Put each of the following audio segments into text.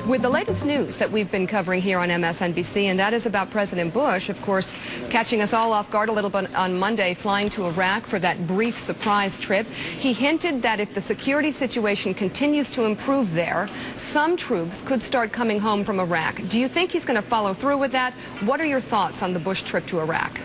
with the latest news that we've been covering here on MSNBC, and that is about President Bush, of course, catching us all off guard a little bit on Monday, flying to Iraq for that brief surprise trip. He hinted that if the security situation continues to improve there, some troops could start coming home from Iraq. Do you think he's going to follow through with that? What are your thoughts on the Bush trip to Iraq?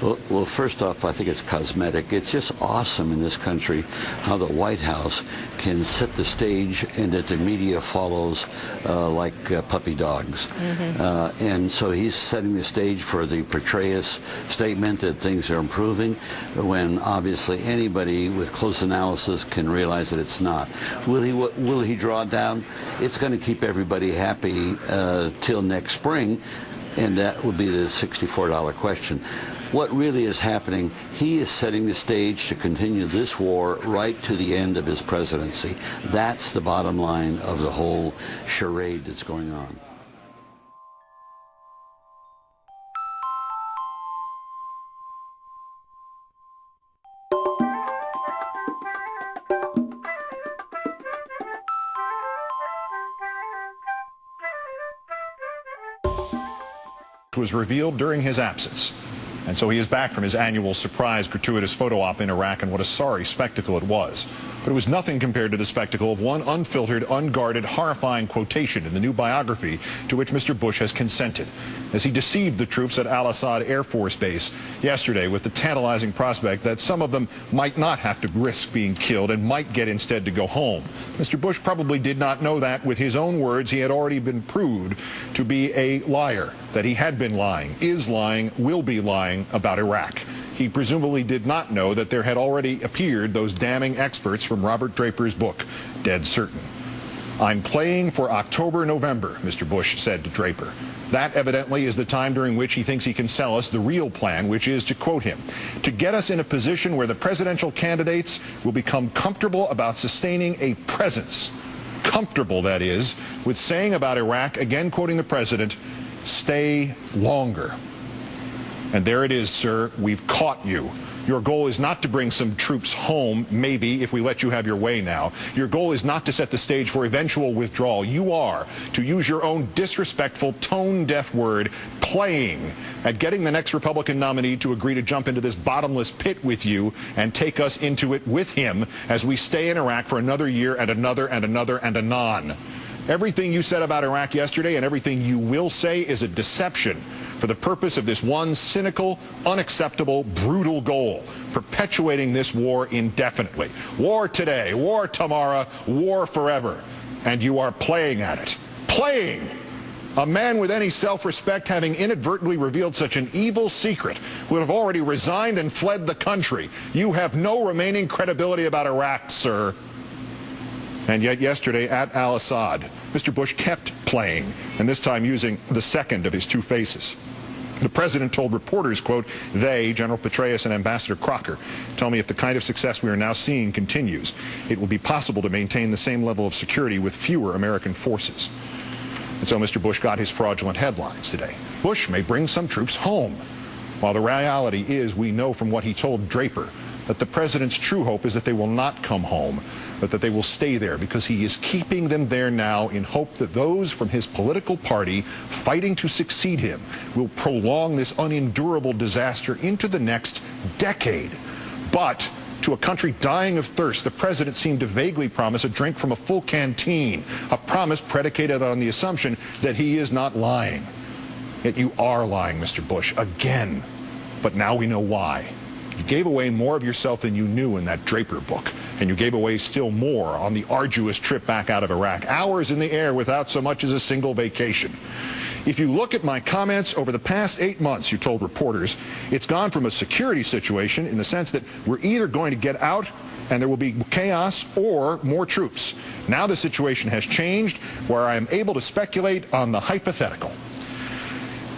Well, first off, I think it's cosmetic. It's just awesome in this country how the White House can set the stage and that the media follows like puppy dogs. Mm-hmm. And so he's setting the stage for the patriots statement that things are improving, when obviously anybody with close analysis can realize that it's not. Will he draw down? It's going to keep everybody happy till next spring, and that would be the $64 question. What really is happening, he is setting the stage to continue this war right to the end of his presidency. That's the bottom line of the whole charade that's going on. Was revealed during his absence. And so he is back from his annual surprise gratuitous photo op in Iraq, and what a sorry spectacle it was. But it was nothing compared to the spectacle of one unfiltered, unguarded, horrifying quotation in the new biography to which Mr. Bush has consented, as he deceived the troops at Al-Assad Air Force Base yesterday with the tantalizing prospect that some of them might not have to risk being killed and might get instead to go home. Mr. Bush probably did not know that. With his own words, he had already been proved to be a liar, that he had been lying, is lying, will be lying about Iraq. He presumably did not know that there had already appeared those damning experts from Robert Draper's book, Dead Certain. "I'm playing for October, November," Mr. Bush said to Draper. That evidently is the time during which he thinks he can sell us the real plan, which is, to quote him, "to get us in a position where the presidential candidates will become comfortable about sustaining a presence." Comfortable, that is, with saying about Iraq, again quoting the president, "stay longer." And there it is, sir. We've caught you. Your goal is not to bring some troops home, maybe, if we let you have your way now. Your goal is not to set the stage for eventual withdrawal. You are, to use your own disrespectful, tone-deaf word, playing at getting the next Republican nominee to agree to jump into this bottomless pit with you and take us into it with him as we stay in Iraq for another year and another and another and anon. Everything you said about Iraq yesterday and everything you will say is a deception for the purpose of this one cynical, unacceptable, brutal goal, perpetuating this war indefinitely. War today, war tomorrow, war forever. And you are playing at it. Playing! A man with any self-respect, having inadvertently revealed such an evil secret, would have already resigned and fled the country. You have no remaining credibility about Iraq, sir. And yet yesterday at Al-Assad, Mr. Bush kept playing, and this time using the second of his two faces. The president told reporters, quote, "They, General Petraeus and Ambassador Crocker, tell me if the kind of success we are now seeing continues, it will be possible to maintain the same level of security with fewer American forces." And so Mr. Bush got his fraudulent headlines today. Bush may bring some troops home, while the reality is, we know from what he told Draper, that the president's true hope is that they will not come home, but that they will stay there, because he is keeping them there now in hope that those from his political party fighting to succeed him will prolong this unendurable disaster into the next decade. But to a country dying of thirst, the president seemed to vaguely promise a drink from a full canteen, a promise predicated on the assumption that he is not lying. Yet you are lying, Mr. Bush, again. But now we know why. You gave away more of yourself than you knew in that Draper book, and you gave away still more on the arduous trip back out of Iraq, hours in the air without so much as a single vacation. If you look at my comments over the past 8 months, you told reporters, it's gone from a security situation in the sense that we're either going to get out and there will be chaos or more troops. Now the situation has changed, where I am able to speculate on the hypothetical.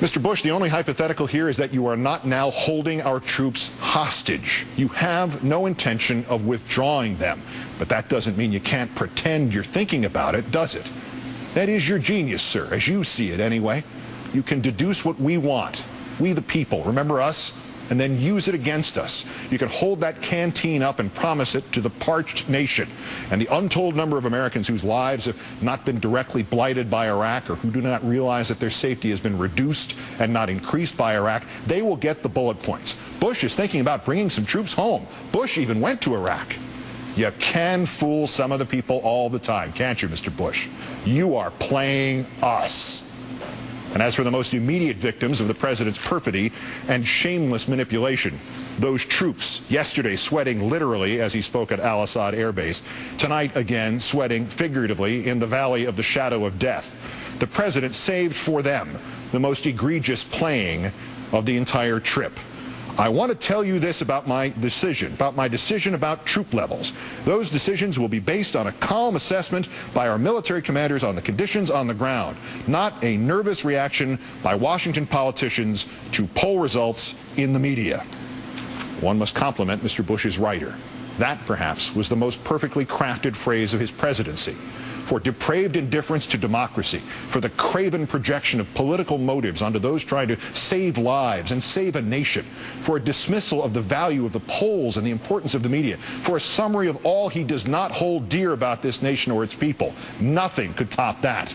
Mr. Bush, the only hypothetical here is that you are not now holding our troops hostage. You have no intention of withdrawing them. But that doesn't mean you can't pretend you're thinking about it, does it? That is your genius, sir, as you see it anyway. You can deduce what we want. We the people. Remember us? and then use it against us. You can hold that canteen up and promise it to the parched nation. And the untold number of Americans whose lives have not been directly blighted by Iraq, or who do not realize that their safety has been reduced and not increased by Iraq, they will get the bullet points. Bush is thinking about bringing some troops home. Bush even went to Iraq. You can fool some of the people all the time, can't you, Mr. Bush? You are playing us. And as for the most immediate victims of the president's perfidy and shameless manipulation, those troops yesterday sweating literally as he spoke at Al-Assad Air Base, tonight again sweating figuratively in the valley of the shadow of death. The president saved for them the most egregious playing of the entire trip. I want to tell you this about my decision about troop levels. Those decisions will be based on a calm assessment by our military commanders on the conditions on the ground, not a nervous reaction by Washington politicians to poll results in the media. One must compliment Mr. Bush's writer. That, perhaps, was the most perfectly crafted phrase of his presidency. For depraved indifference to democracy, for the craven projection of political motives onto those trying to save lives and save a nation, for a dismissal of the value of the polls and the importance of the media, for a summary of all he does not hold dear about this nation or its people. Nothing could top that.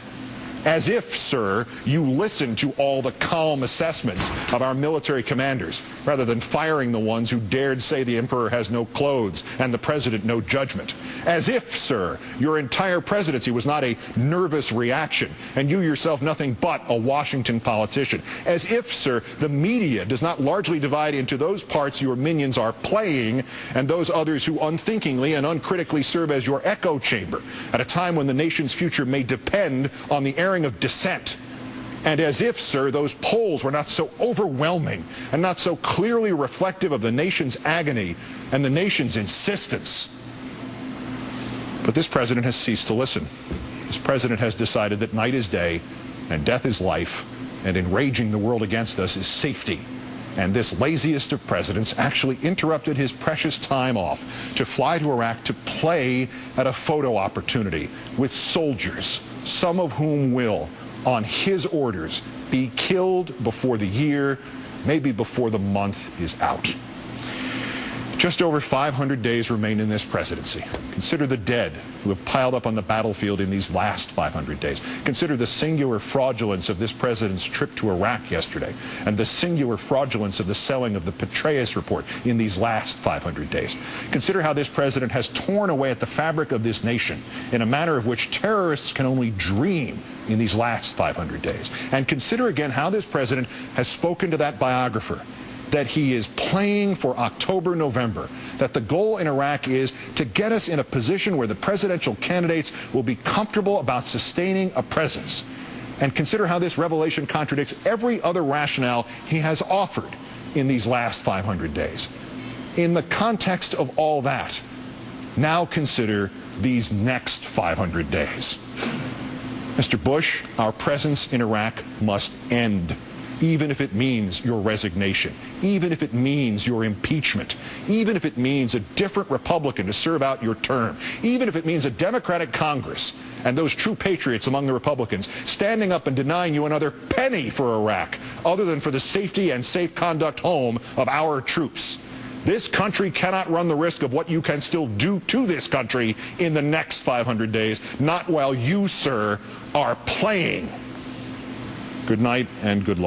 As if, sir, you listened to all the calm assessments of our military commanders, rather than firing the ones who dared say the emperor has no clothes and the president no judgment. As if, sir, your entire presidency was not a nervous reaction, and you yourself nothing but a Washington politician. As if, sir, the media does not largely divide into those parts your minions are playing and those others who unthinkingly and uncritically serve as your echo chamber at a time when the nation's future may depend on the airing of dissent. And as if, sir, those polls were not so overwhelming and not so clearly reflective of the nation's agony and the nation's insistence. But this president has ceased to listen. This president has decided that night is day and death is life, and enraging the world against us is safety. And this laziest of presidents actually interrupted his precious time off to fly to Iraq to play at a photo opportunity with soldiers, some of whom will, on his orders, be killed before the year, maybe before the month is out. Just over 500 days remain in this presidency. Consider the dead who have piled up on the battlefield in these last 500 days. Consider the singular fraudulence of this president's trip to Iraq yesterday, and the singular fraudulence of the selling of the Patriots report in these last 500 days. Consider how this president has torn away at the fabric of this nation in a manner of which terrorists can only dream in these last 500 days. And consider again how this president has spoken to that biographer, that he is playing for October, November, that the goal in Iraq is to get us in a position where the presidential candidates will be comfortable about sustaining a presence. And consider how this revelation contradicts every other rationale he has offered in these last 500 days. In the context of all that, now consider these next 500 days. Mr. Bush, our presence in Iraq must end, even if it means your resignation, even if it means your impeachment, even if it means a different Republican to serve out your term, even if it means a Democratic Congress and those true patriots among the Republicans standing up and denying you another penny for Iraq, other than for the safety and safe conduct home of our troops. This country cannot run the risk of what you can still do to this country in the next 500 days, not while you, sir, are playing. Good night and good luck.